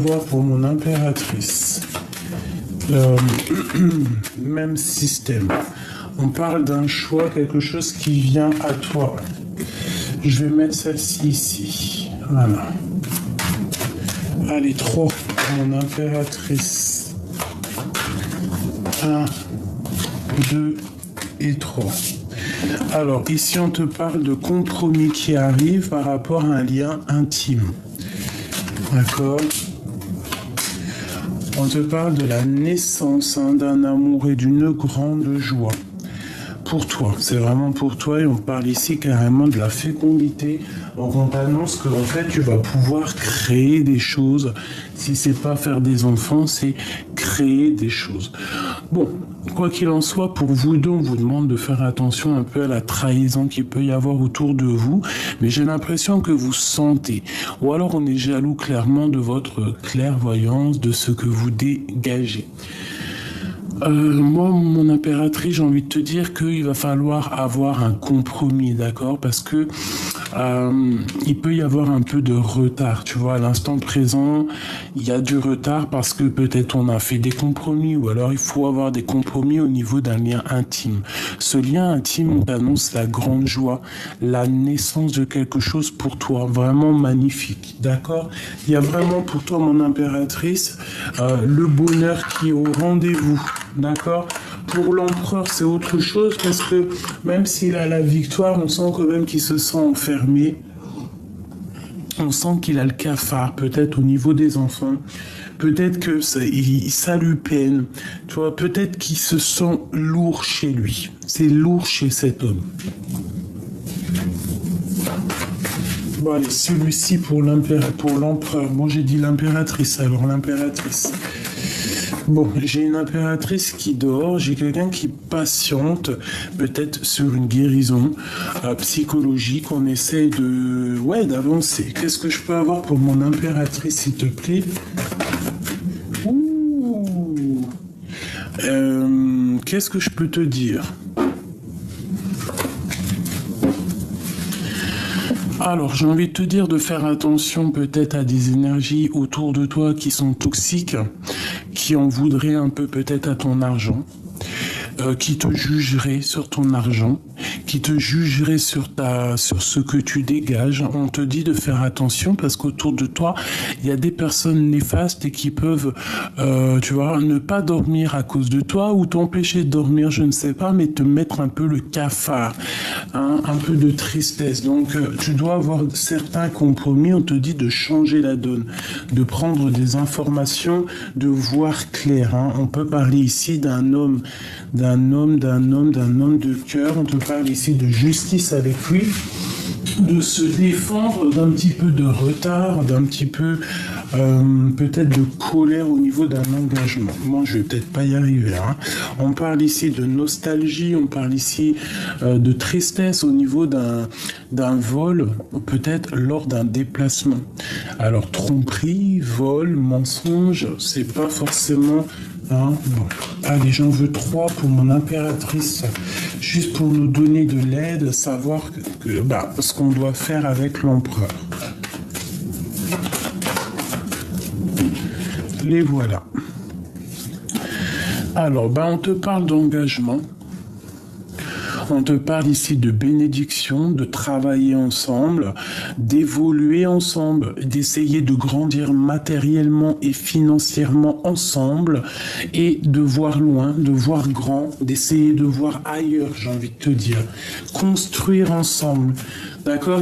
vois pour mon impératrice. Même système. On parle d'un choix, quelque chose qui vient à toi. Je vais mettre celle-ci ici. Voilà. Allez, 3 pour mon impératrice. 1, 2 et 3. Alors, ici, on te parle de compromis qui arrive par rapport à un lien intime. D'accord ? On te parle de la naissance d'un amour et d'une grande joie. Pour toi, c'est vraiment pour toi et on parle ici carrément de la fécondité. Donc on t'annonce que en fait tu vas pouvoir créer des choses. Si c'est pas faire des enfants, c'est créer des choses. Bon, quoi qu'il en soit, pour vous deux, on vous demande de faire attention un peu à la trahison qu'il peut y avoir autour de vous. Mais j'ai l'impression que vous sentez. Ou alors on est jaloux clairement de votre clairvoyance, de ce que vous dégagez. Moi, mon impératrice, j'ai envie de te dire qu'il va falloir avoir un compromis, d'accord ? Parce que il peut y avoir un peu de retard, tu vois. À l'instant présent, il y a du retard parce que peut-être on a fait des compromis ou alors il faut avoir des compromis au niveau d'un lien intime. Ce lien intime, on t'annonce la grande joie, la naissance de quelque chose pour toi, vraiment magnifique, d'accord ? Il y a vraiment pour toi, mon impératrice, le bonheur qui est au rendez-vous. D'accord. Pour l'empereur, c'est autre chose parce que même s'il a la victoire, on sent quand même qu'il se sent enfermé. On sent qu'il a le cafard, peut-être au niveau des enfants. Peut-être que ça lui peine. Tu vois, peut-être qu'il se sent lourd chez lui. C'est lourd chez cet homme. Bon, allez, celui-ci pour l'empereur. Bon, j'ai dit l'impératrice, alors l'impératrice. Bon, j'ai une impératrice qui dort, j'ai quelqu'un qui patiente, peut-être sur une guérison psychologique, on essaie d'avancer. Qu'est-ce que je peux avoir pour mon impératrice, s'il te plaît ? Ouh. Qu'est-ce que je peux te dire ? Alors, j'ai envie de te dire de faire attention peut-être à des énergies autour de toi qui sont toxiques, qui en voudraient un peu peut-être à ton argent, qui te jugeraient sur ton argent, qui te jugeraient sur ce que tu dégages. On te dit de faire attention parce qu'autour de toi, il y a des personnes néfastes et qui peuvent, ne pas dormir à cause de toi ou t'empêcher de dormir, je ne sais pas, mais te mettre un peu le cafard, hein, un peu de tristesse. Donc, tu dois avoir certains compromis. On te dit de changer la donne, de prendre des informations, de voir clair. Hein. On peut parler ici d'un homme de cœur. On te parle ici de justice avec lui, de se défendre d'un petit peu de retard, d'un petit peu peut-être de colère au niveau d'un engagement. Moi, je vais peut-être pas y arriver. Hein. On parle ici de nostalgie, on parle ici de tristesse au niveau d'un vol, peut-être lors d'un déplacement. Alors, tromperie, vol, mensonge, c'est pas forcément... Hein, bon. Allez, j'en veux 3 pour mon impératrice, juste pour nous donner de l'aide, savoir ce qu'on doit faire avec l'empereur. Les voilà. Alors, on te parle d'engagement. On te parle ici de bénédiction, de travailler ensemble, d'évoluer ensemble, d'essayer de grandir matériellement et financièrement ensemble et de voir loin, de voir grand, d'essayer de voir ailleurs, j'ai envie de te dire. Construire ensemble. D'accord,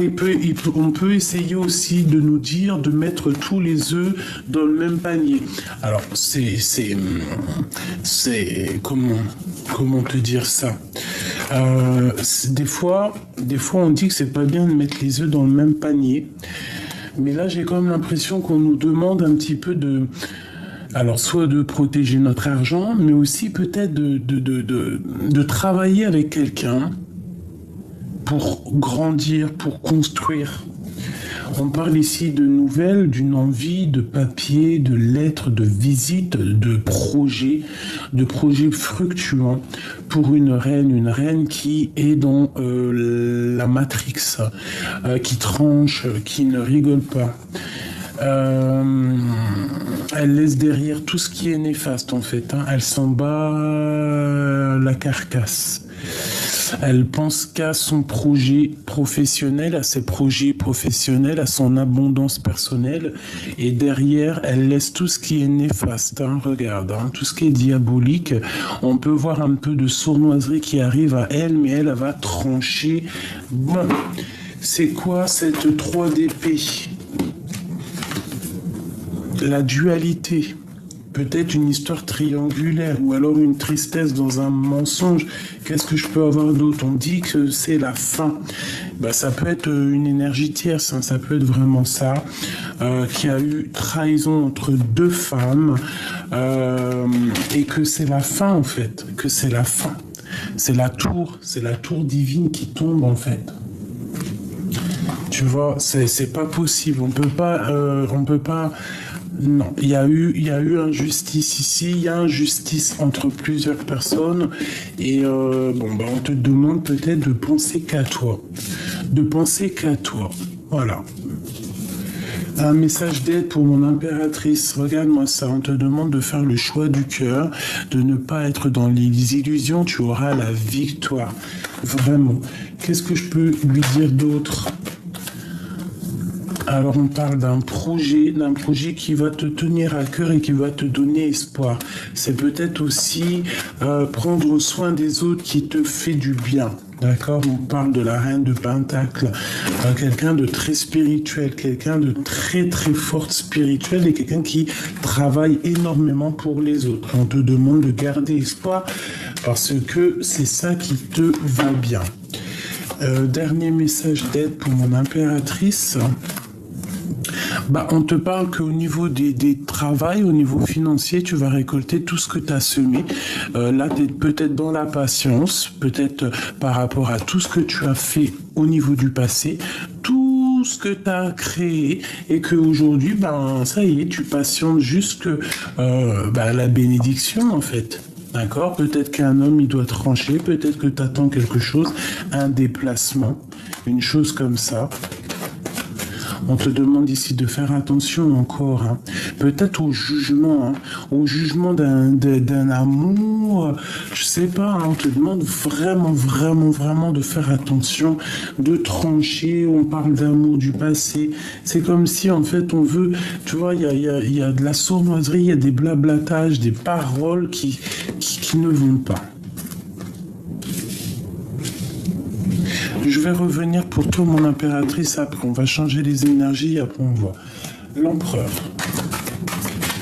on peut essayer aussi de nous dire de mettre tous les œufs dans le même panier. Alors, c'est comment te dire ça? Des fois, on dit que c'est pas bien de mettre les œufs dans le même panier. Mais là, j'ai quand même l'impression qu'on nous demande un petit peu alors, soit de protéger notre argent, mais aussi peut-être de travailler avec quelqu'un pour grandir, pour construire. On parle ici de nouvelles, d'une envie, de papier, de lettres, de visites, de projets fructueux pour une reine qui est dans la Matrix, qui tranche, qui ne rigole pas. elle laisse derrière tout ce qui est néfaste en fait. Hein. Elle s'en bat la carcasse. Elle pense qu'à son projet professionnel, à ses projets professionnels, à son abondance personnelle. Et derrière, elle laisse tout ce qui est néfaste. Hein. Regarde, hein, tout ce qui est diabolique. On peut voir un peu de sournoiserie qui arrive à elle, mais elle va trancher. Bon, c'est quoi cette 3 d'épée? La dualité. Peut-être une histoire triangulaire ou alors une tristesse dans un mensonge. Qu'est-ce que je peux avoir d'autre? On dit que c'est la fin. Bah, ça peut être une énergie tierce, hein, ça peut être vraiment ça. Qu'il y a eu trahison entre deux femmes et que c'est la fin en fait. Que c'est la fin. C'est la tour divine qui tombe en fait. Tu vois, c'est pas possible. On peut pas. Non, il y a eu injustice ici, il y a injustice entre plusieurs personnes et on te demande peut-être de penser qu'à toi, voilà. Un message d'aide pour mon impératrice, regarde-moi ça, on te demande de faire le choix du cœur, de ne pas être dans les illusions, tu auras la victoire, vraiment. Qu'est-ce que je peux lui dire d'autre ? Alors on parle d'un projet qui va te tenir à cœur et qui va te donner espoir. C'est peut-être aussi prendre soin des autres qui te fait du bien. D'accord, on parle de la reine de Pentacle, quelqu'un de très spirituel, quelqu'un de très très forte spirituel et quelqu'un qui travaille énormément pour les autres. On te demande de garder espoir parce que c'est ça qui te va bien. Dernier message d'aide pour mon impératrice. On te parle qu'au niveau des travails, au niveau financier, tu vas récolter tout ce que tu as semé. Là, tu es peut-être dans la patience, peut-être par rapport à tout ce que tu as fait au niveau du passé, tout ce que tu as créé et qu'aujourd'hui, ça y est, tu patientes jusque la bénédiction en fait. D'accord ? Peut-être qu'un homme, il doit trancher, peut-être que tu attends quelque chose, un déplacement, une chose comme ça. On te demande ici de faire attention encore, hein. Peut-être au jugement d'un amour, je sais pas, hein. On te demande vraiment de faire attention, de trancher. On parle d'amour du passé. C'est comme si en fait on veut, tu vois, il y a de la sournoiserie, il y a des blablatages, des paroles qui ne vont pas. Je vais revenir pour toi, mon impératrice, après. On va changer les énergies et après on voit. L'empereur.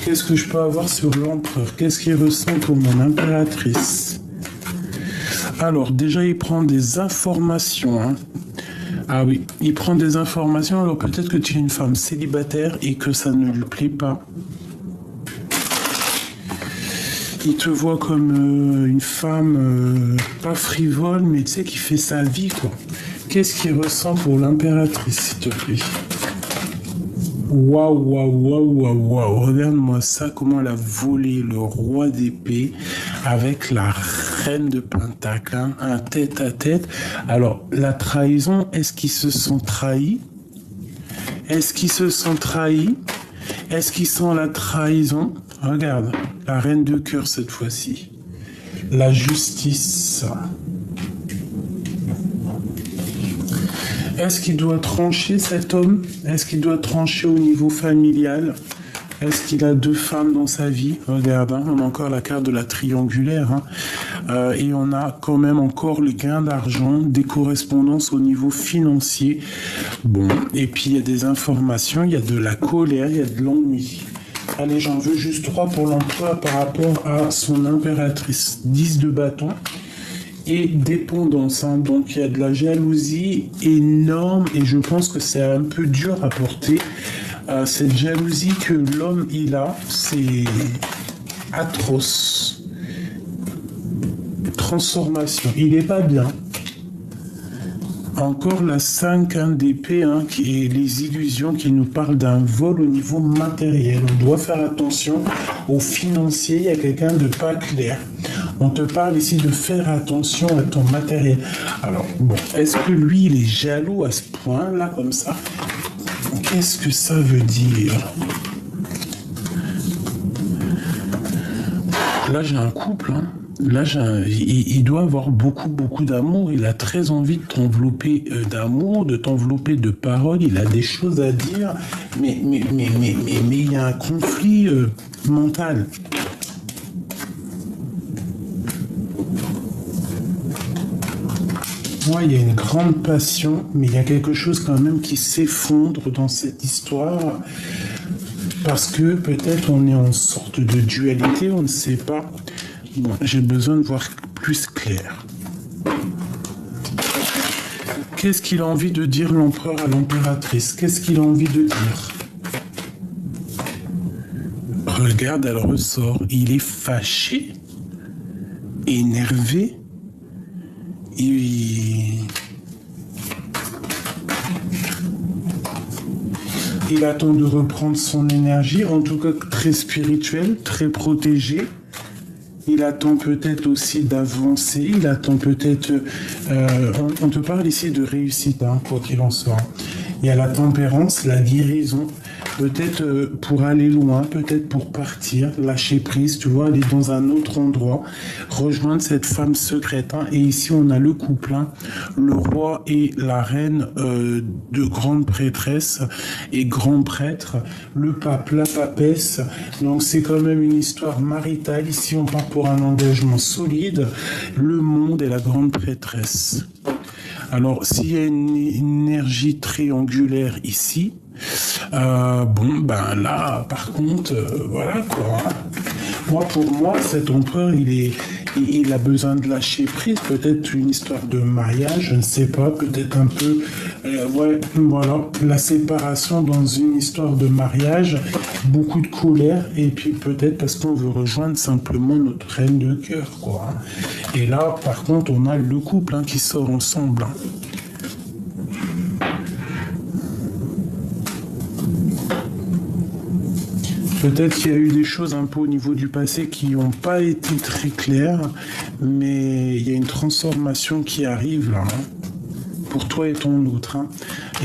Qu'est-ce que je peux avoir sur l'empereur? Qu'est-ce qu'il ressent pour mon impératrice? Alors, déjà, il prend des informations. Hein. Ah oui, il prend des informations. Alors, peut-être que tu es une femme célibataire et que ça ne lui plaît pas. Il te voit comme une femme pas frivole, mais tu sais, qui fait sa vie, quoi. Qu'est-ce qu'il ressent pour l'impératrice, s'il te plaît? Waouh. Regarde-moi ça, comment elle a volé le roi d'épée avec la reine de Pentacle, hein, un tête-à-tête. Alors, la trahison, est-ce qu'ils se sont trahis? Est-ce qu'ils sont la trahison? Regarde, la reine de cœur cette fois-ci. La justice. Est-ce qu'il doit trancher cet homme? Est-ce qu'il doit trancher au niveau familial? Est-ce qu'il a 2 femmes dans sa vie? Regarde, hein, on a encore la carte de la triangulaire. Hein, et on a quand même encore le gain d'argent, des correspondances au niveau financier. Bon, et puis il y a des informations, il y a de la colère, il y a de l'ennui. Allez, j'en veux juste 3 pour l'empereur par rapport à son impératrice. 10 de bâton et dépendance. Hein. Donc, il y a de la jalousie énorme et je pense que c'est un peu dur à porter. Cette jalousie que l'homme, il a, c'est atroce. Transformation. Il n'est pas bien. Encore la 5 d'épée, hein, qui est les illusions qui nous parlent d'un vol au niveau matériel. On doit faire attention aux financiers. Il y a quelqu'un de pas clair. On te parle ici de faire attention à ton matériel. Alors, bon, est-ce que lui, il est jaloux à ce point-là, comme ça? Qu'est-ce que ça veut dire? Là, j'ai un couple, hein. Là, il doit avoir beaucoup, beaucoup d'amour. Il a très envie de t'envelopper d'amour, de t'envelopper de paroles. Il a des choses à dire, mais il y a un conflit mental. Moi, il y a une grande passion, mais il y a quelque chose quand même qui s'effondre dans cette histoire. Parce que peut-être on est en sorte de dualité, on ne sait pas. Bon, j'ai besoin de voir plus clair. Qu'est-ce qu'il a envie de dire l'empereur à l'impératrice? Qu'est-ce qu'il a envie de dire? Regarde, elle ressort. Il est fâché, énervé. Il attend de reprendre son énergie, en tout cas très spirituelle, très protégée. Il attend peut-être aussi d'avancer, il attend peut-être... on te parle ici de réussite, hein, quoi qu'il en soit. Il y a la tempérance, la guérison, peut-être pour aller loin, peut-être pour partir, lâcher prise, tu vois, aller dans un autre endroit, rejoindre cette femme secrète. Hein. Et ici, on a le couple, hein, le roi et la reine de grande prêtresse et grand prêtre, le pape, la papesse. Donc, c'est quand même une histoire maritale. Ici, on part pour un engagement solide, le monde et la grande prêtresse. Alors, s'il y a une énergie triangulaire ici, bon, ben là, par contre, voilà quoi. Pour moi, cet empereur, il a besoin de lâcher prise. Peut-être une histoire de mariage, je ne sais pas. Peut-être un peu, ouais, voilà, la séparation dans une histoire de mariage, beaucoup de colère, et puis peut-être parce qu'on veut rejoindre simplement notre reine de cœur, quoi. Et là, par contre, on a le couple hein, qui sort ensemble. Hein. Peut-être qu'il y a eu des choses un peu au niveau du passé qui n'ont pas été très claires, mais il y a une transformation qui arrive là, hein, pour toi et ton autre. Hein.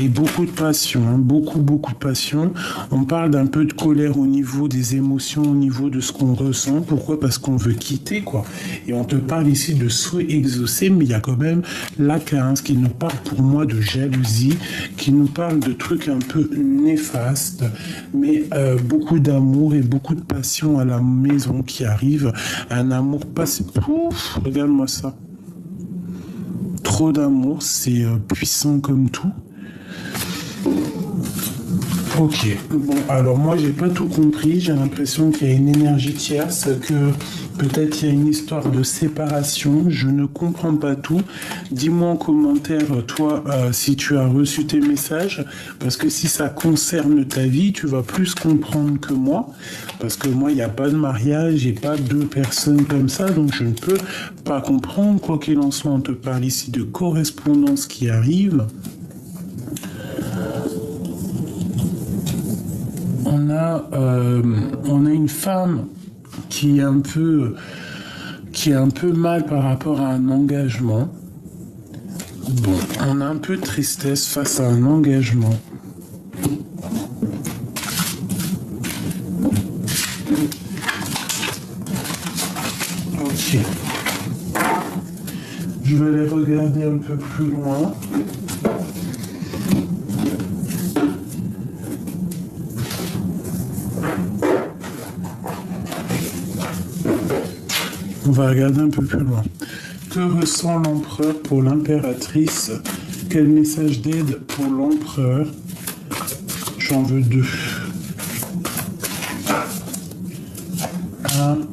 Et beaucoup de passion, hein, beaucoup de passion. On parle d'un peu de colère au niveau des émotions, au niveau de ce qu'on ressent. Pourquoi? Parce qu'on veut quitter, quoi. Et on te parle ici de souhait exaucé, mais il y a quand même la 15 qui nous parle pour moi de jalousie, qui nous parle de trucs un peu néfastes, mais beaucoup d'amour et beaucoup de passion à la maison qui arrive. Un amour passé. Ouf, regarde-moi ça. Trop d'amour, c'est puissant comme tout. Ok, bon, alors moi j'ai pas tout compris, j'ai l'impression qu'il y a une énergie tierce, que peut-être il y a une histoire de séparation, je ne comprends pas tout. Dis-moi en commentaire, toi, si tu as reçu tes messages, parce que si ça concerne ta vie, tu vas plus comprendre que moi, parce que moi il n'y a pas de mariage, j'ai pas deux personnes comme ça, donc je ne peux pas comprendre. Quoi qu'il en soit, on te parle ici de correspondance qui arrive. On a une femme qui est un peu mal par rapport à un engagement. Bon, on a un peu de tristesse face à un engagement. Ok. Je vais aller regarder un peu plus loin. On va regarder un peu plus loin. Que ressent l'empereur pour l'impératrice? Quel message d'aide pour l'empereur? J'en veux deux. 1, 2.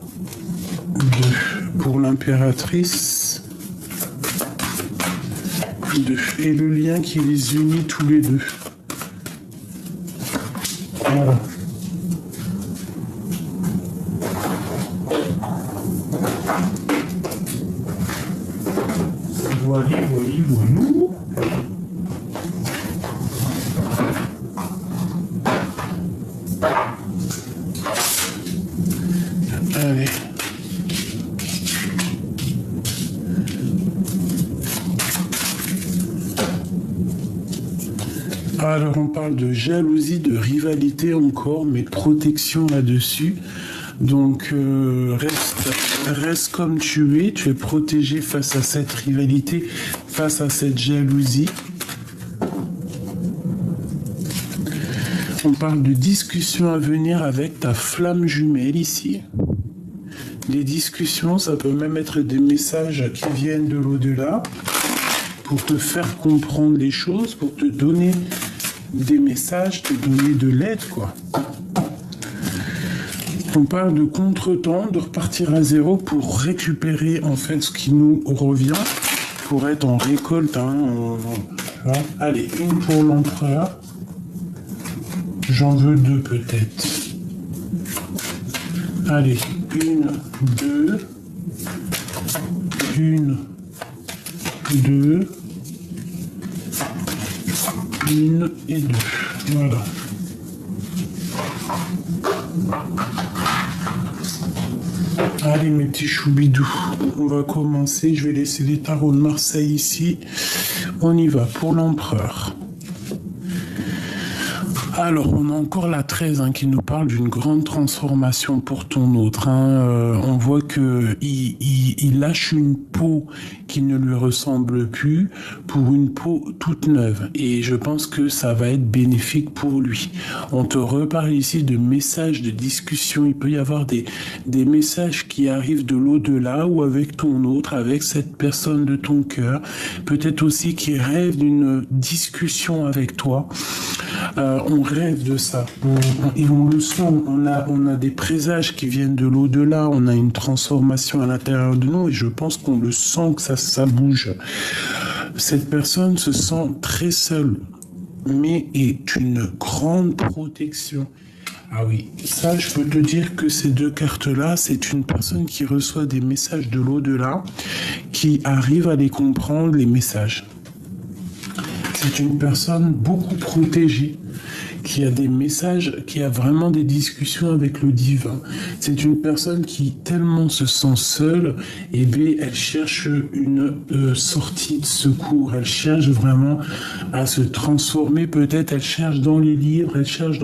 Pour l'impératrice. 2. Et le lien qui les unit tous les deux. Voilà. Voilà. Allez. Alors on parle de jalousie, de rivalité encore, mais protection là-dessus. Donc, reste comme tu es protégé face à cette rivalité, face à cette jalousie. On parle de discussions à venir avec ta flamme jumelle ici. Les discussions, ça peut même être des messages qui viennent de l'au-delà pour te faire comprendre les choses, pour te donner des messages, te donner de l'aide, quoi. On parle de contretemps, de repartir à zéro pour récupérer en fait ce qui nous revient, pour être en récolte. Allez, une pour l'empereur. J'en veux deux peut-être. Allez, une, deux, une, et deux. Voilà. Allez mes petits choubidous, on va commencer. Je vais laisser les tarots de Marseille ici. On y va pour l'empereur. Alors, on a encore la 13 qui nous parle d'une grande transformation pour ton autre. On voit que il lâche une peau qui ne lui ressemble plus pour une peau toute neuve. Et je pense que ça va être bénéfique pour lui. On te reparle ici de messages, de discussions. Il peut y avoir des messages qui arrivent de l'au-delà ou avec ton autre, avec cette personne de ton cœur. Peut-être aussi qui rêve d'une discussion avec toi. On rêve de ça et on le sent, on a des présages qui viennent de l'au-delà, on a une transformation à l'intérieur de nous et je pense qu'on le sent que ça bouge. Cette personne se sent très seule mais est une grande protection. Ah oui, ça je peux te dire que ces deux cartes-là, c'est une personne qui reçoit des messages de l'au-delà, qui arrive à les comprendre, les messages. C'est une personne beaucoup protégée, qui a des messages, qui a vraiment des discussions avec le divin. C'est une personne qui tellement se sent seule, et bien elle cherche une sortie de secours. Elle cherche vraiment à se transformer. Peut-être elle cherche dans les livres, elle cherche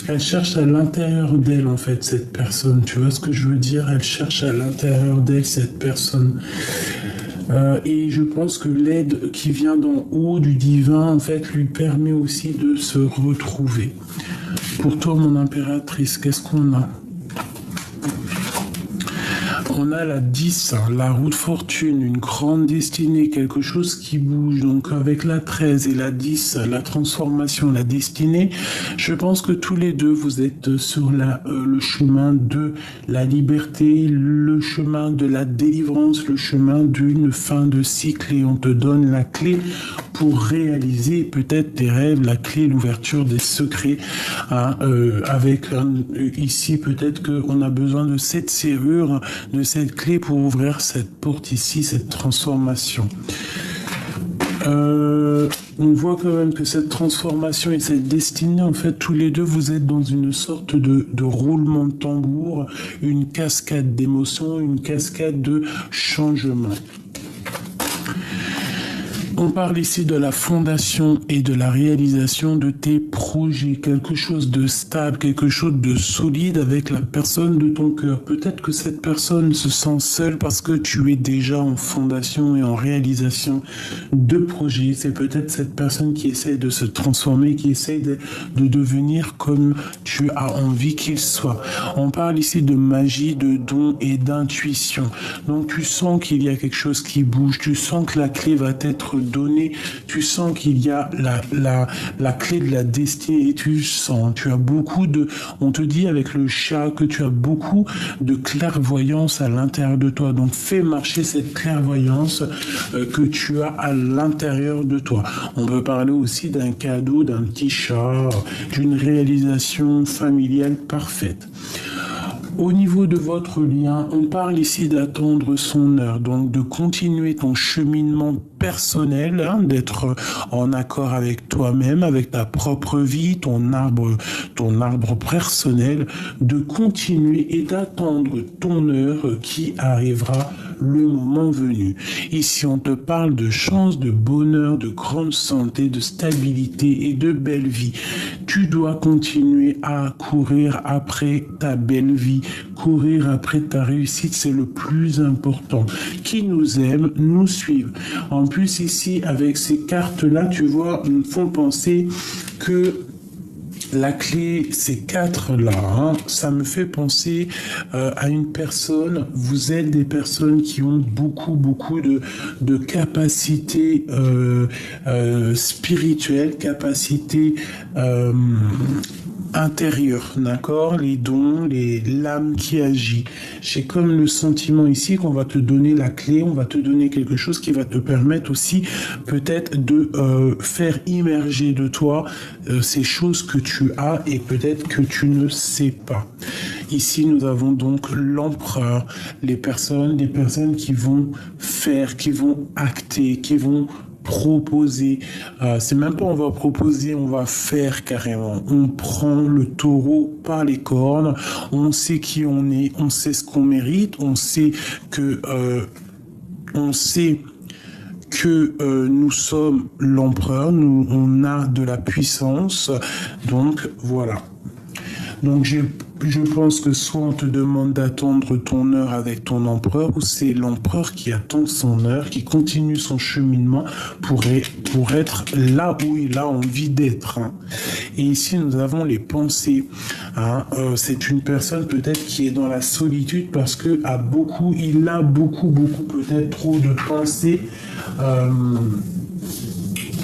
elle cherche à l'intérieur d'elle en fait cette personne. Tu vois ce que je veux dire? Elle cherche à l'intérieur d'elle cette personne. Et je pense que l'aide qui vient d'en haut du divin, en fait, lui permet aussi de se retrouver. Pour toi, mon impératrice, qu'est-ce qu'on a? On a la 10, la roue de fortune, une grande destinée, quelque chose qui bouge. Donc avec la 13 et la 10, la transformation, la destinée, je pense que tous les deux, vous êtes sur le chemin de la liberté, le chemin de la délivrance, le chemin d'une fin de cycle. Et on te donne la clé pour réaliser peut-être tes rêves, la clé, l'ouverture des secrets. Ici, peut-être qu'on a besoin de cette serrure, de cette clé pour ouvrir cette porte ici, cette transformation. On voit quand même que cette transformation et cette destinée, en fait, tous les deux, vous êtes dans une sorte de roulement de tambour, une cascade d'émotions, une cascade de changements. On parle ici de la fondation et de la réalisation de tes projets, quelque chose de stable, quelque chose de solide avec la personne de ton cœur. Peut-être que cette personne se sent seule parce que tu es déjà en fondation et en réalisation de projets. C'est peut-être cette personne qui essaie de se transformer, qui essaie de devenir comme tu as envie qu'il soit. On parle ici de magie, de don et d'intuition. Donc tu sens qu'il y a quelque chose qui bouge, tu sens que la clé va être donné, tu sens qu'il y a la clé de la destinée et tu as beaucoup on te dit avec le chat que tu as beaucoup de clairvoyance à l'intérieur de toi. Donc fais marcher cette clairvoyance que tu as à l'intérieur de toi. On peut parler aussi d'un cadeau, d'un petit chat, d'une réalisation familiale parfaite. Au niveau de votre lien, on parle ici d'attendre son heure, donc de continuer ton cheminement personnel, d'être en accord avec toi-même, avec ta propre vie, ton arbre personnel, de continuer et d'attendre ton heure qui arrivera le moment venu. Ici, on te parle de chance, de bonheur, de grande santé, de stabilité et de belle vie. Tu dois continuer à courir après ta belle vie, courir après ta réussite, c'est le plus important. Qui nous aime, nous suivent. En plus, ici, avec ces cartes-là, tu vois, nous font penser que la clé, ces quatre-là, ça me fait penser à une personne. Vous êtes des personnes qui ont beaucoup de capacités spirituelles, capacités intérieures, d'accord? Les dons, l'âme qui agit. J'ai comme le sentiment ici qu'on va te donner la clé, on va te donner quelque chose qui va te permettre aussi peut-être de faire immerger de toi ces choses que tu as et peut-être que tu ne sais pas. Ici, nous avons donc l'empereur, des personnes qui vont faire, qui vont acter, qui vont proposer. C'est même pas on va proposer, on va faire carrément. On prend le taureau par les cornes, on sait qui on est, on sait ce qu'on mérite, on sait que nous sommes l'empereur, on a de la puissance, donc voilà. Donc je pense que soit on te demande d'attendre ton heure avec ton empereur, ou c'est l'empereur qui attend son heure, qui continue son cheminement pour être là où il a envie d'être. Et ici, nous avons les pensées. C'est une personne peut-être qui est dans la solitude parce que il a beaucoup peut-être trop de pensées,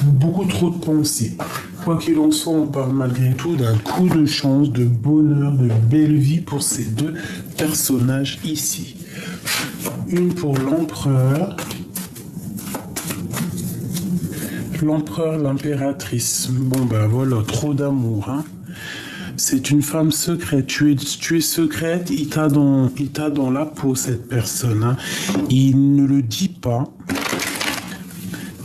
beaucoup trop de pensées. Quoi qu'il en soit, on parle malgré tout d'un coup de chance, de bonheur, de belle vie pour ces deux personnages ici. Une pour l'empereur. L'empereur, l'impératrice. Bon ben voilà, trop d'amour. C'est une femme secrète. Tu es secrète, il t'a dans la peau, cette personne. Il ne le dit pas.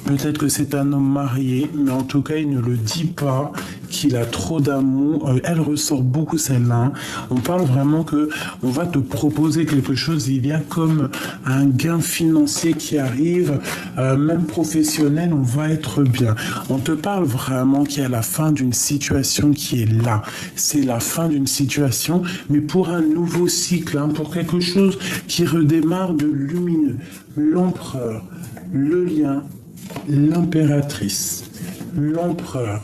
Peut-être que c'est un homme marié, mais en tout cas, il ne le dit pas qu'il a trop d'amour. Elle ressort beaucoup celle-là. On parle vraiment que on va te proposer quelque chose. Il y a comme un gain financier qui arrive, même professionnel, on va être bien. On te parle vraiment qu'il y a la fin d'une situation qui est là. C'est la fin d'une situation, mais pour un nouveau cycle, pour quelque chose qui redémarre de lumineux. L'empereur, le lien, l'impératrice, l'empereur,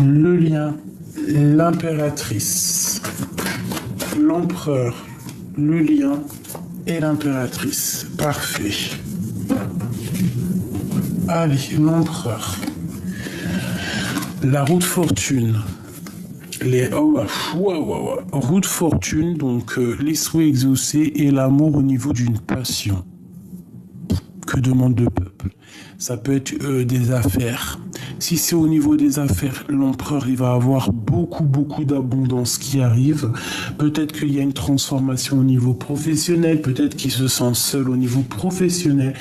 le lien, l'impératrice, l'empereur, le lien et l'impératrice. Parfait. Allez, l'empereur. La roue de fortune. Roue de fortune, donc les souhaits exaucés et l'amour au niveau d'une passion. Que demande le peuple? Ça peut être des affaires. Si c'est au niveau des affaires, l'empereur, il va avoir beaucoup d'abondance qui arrive. Peut-être qu'il y a une transformation au niveau professionnel, peut-être qu'il se sent seul au niveau professionnel.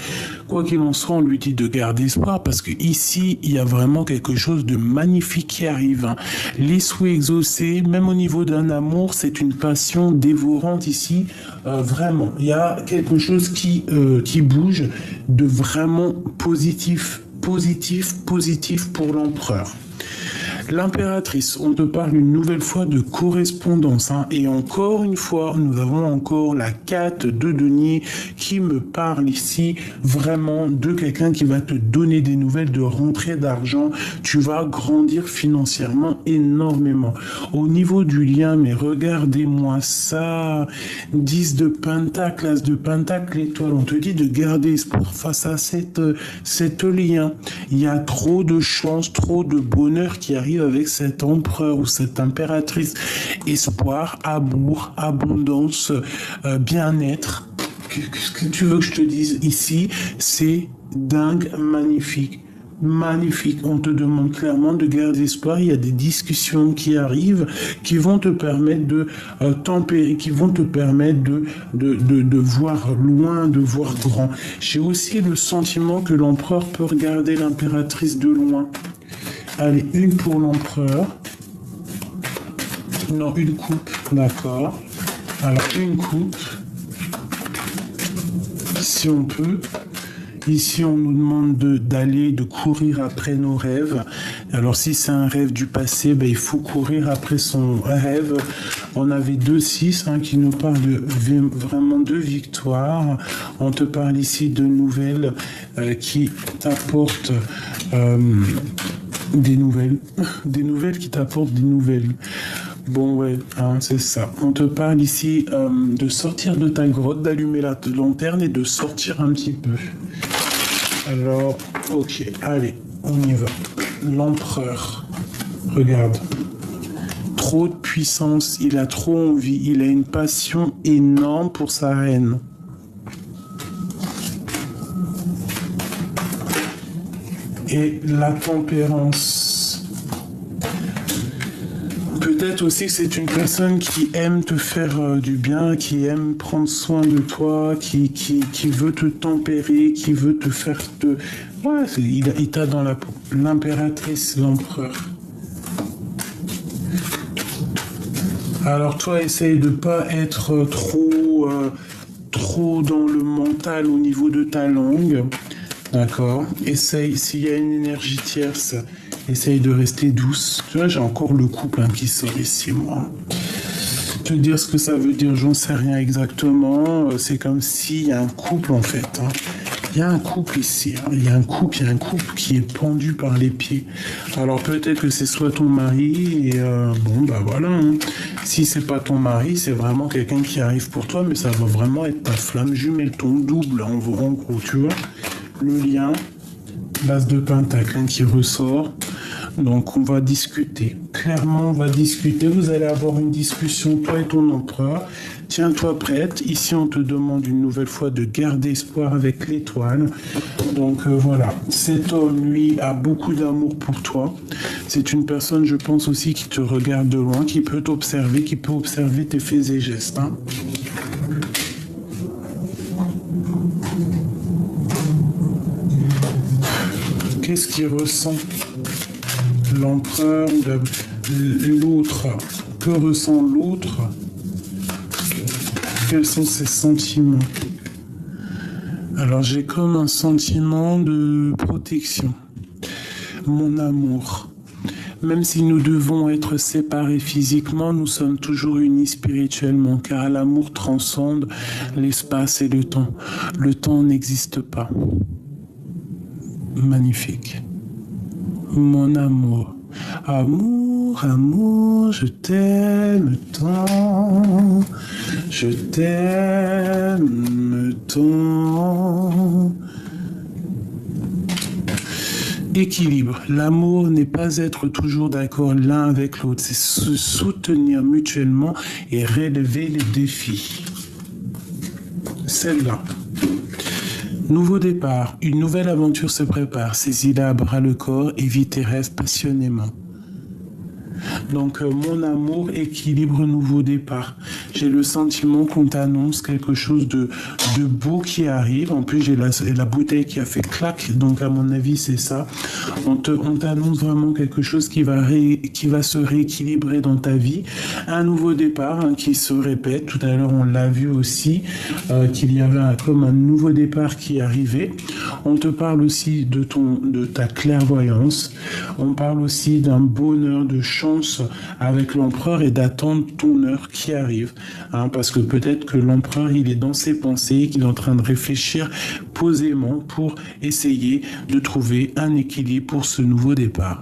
Quoi qu'il en soit, on lui dit de garder espoir parce que ici, il y a vraiment quelque chose de magnifique qui arrive. Les souhaits exaucés, même au niveau d'un amour, c'est une passion dévorante ici. Vraiment, il y a quelque chose qui bouge de vraiment positif pour l'empereur. L'impératrice, on te parle une nouvelle fois de correspondance. Et encore une fois, nous avons encore la 4 de denier qui me parle ici vraiment de quelqu'un qui va te donner des nouvelles de rentrée d'argent. Tu vas grandir financièrement énormément. Au niveau du lien, mais regardez-moi ça. 10 de pentacle, as de pentacle, l'étoile. On te dit de garder espoir face à cette lien. Il y a trop de chance, trop de bonheur qui arrive avec cet empereur ou cette impératrice. Espoir, amour, abondance, bien-être. Qu'est-ce que tu veux que je te dise ici? C'est dingue, magnifique. Magnifique. On te demande clairement de garder espoir. Il y a des discussions qui arrivent qui vont te permettre de tempérer, qui vont te permettre de voir loin, de voir grand. J'ai aussi le sentiment que l'empereur peut regarder l'impératrice de loin. Allez, une pour l'empereur. Non, une coupe, d'accord. Alors, une coupe. si on peut. Ici, on nous demande de courir après nos rêves. Alors, si c'est un rêve du passé, il faut courir après son rêve. On avait 2-6 qui nous parlent vraiment de victoire. On te parle ici de nouvelles qui t'apportent des nouvelles. Des nouvelles qui t'apportent des nouvelles. Bon, ouais, c'est ça. On te parle ici de sortir de ta grotte, d'allumer la lanterne et de sortir un petit peu. Alors, ok, allez, on y va. L'empereur, regarde. Trop de puissance, il a trop envie, il a une passion énorme pour sa reine. Et la tempérance. Peut-être aussi que c'est une personne qui aime te faire du bien, qui aime prendre soin de toi, qui veut te tempérer, qui veut te faire te... Ouais, il t'a dans la peau. L'impératrice, l'empereur. Alors toi, essaye de pas être trop dans le mental au niveau de ta langue. D'accord. Essaye, s'il y a une énergie tierce, essaye de rester douce. Tu vois, j'ai encore le couple qui sort ici, moi. Te dire ce que ça veut dire, j'en sais rien exactement. C'est comme s'il y a un couple, en fait. Il y a un couple ici. Il y a un couple qui est pendu par les pieds. Alors peut-être que c'est soit ton mari, et voilà. Si c'est pas ton mari, c'est vraiment quelqu'un qui arrive pour toi, mais ça va vraiment être ta flamme jumelle, ton double, en gros, tu vois. Le lien, l'as de pentacle qui ressort. Donc on va discuter. Clairement, on va discuter. Vous allez avoir une discussion, toi et ton empereur. Tiens-toi prête. Ici, on te demande une nouvelle fois de garder espoir avec l'étoile. Donc voilà. Cet homme, lui, a beaucoup d'amour pour toi. C'est une personne, je pense aussi, qui te regarde de loin, qui peut t'observer, qui peut observer tes faits et gestes. Qu'est-ce qu'il ressent l'empereur, l'autre? Que ressent l'autre? Quels sont ses sentiments? Alors j'ai comme un sentiment de protection. Mon amour. Même si nous devons être séparés physiquement, nous sommes toujours unis spirituellement, car l'amour transcende l'espace et le temps. Le temps n'existe pas. Magnifique. Mon amour. Amour, amour, je t'aime tant. Je t'aime tant. Équilibre. L'amour n'est pas être toujours d'accord l'un avec l'autre, c'est se soutenir mutuellement et relever les défis. Celle-là. Nouveau départ, une nouvelle aventure se prépare, saisis-la à bras le corps et vis tes rêves passionnément. Donc mon amour, équilibre, nouveau départ. J'ai le sentiment qu'on t'annonce quelque chose de beau qui arrive. En plus j'ai la bouteille qui a fait clac, donc à mon avis c'est ça. On t'annonce vraiment quelque chose qui va se rééquilibrer dans ta vie. Un nouveau départ qui se répète. Tout à l'heure on l'a vu aussi, qu'il y avait comme un nouveau départ qui arrivait. On te parle aussi de ta clairvoyance. On parle aussi d'un bonheur, de chance avec l'empereur et d'attendre ton heure qui arrive. Parce que peut-être que l'empereur, il est dans ses pensées, qu'il est en train de réfléchir posément pour essayer de trouver un équilibre pour ce nouveau départ.